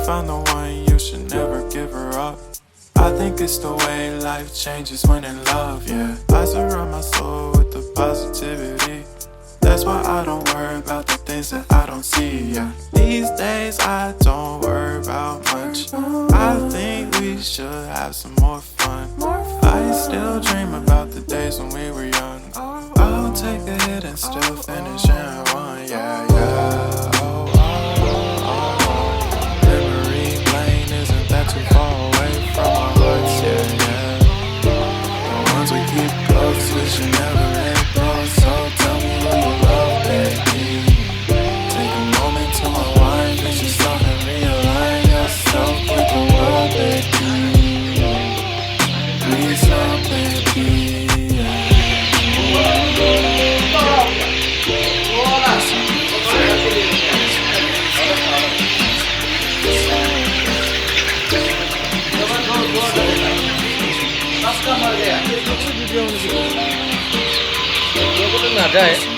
found the one, you should never give her up. I think it's the way life changes when in love, yeah. I surround my soul with the positivity. That's why I don't worry about the things that I don't see, yeah. These days I don't worry about much. I think we should have some more fun. I still dream about the days when we were young. I'll take a hit and still finish in one, yeah, yeah. Oh, oh, oh. Memory lane, isn't that too far away from our hearts, yeah, yeah. The ones we keep close, we should never let go. So tell me who you love, baby. Take a moment to unwind, fix yourself and realign yourself with the world, baby. Please stop, baby. ना जाए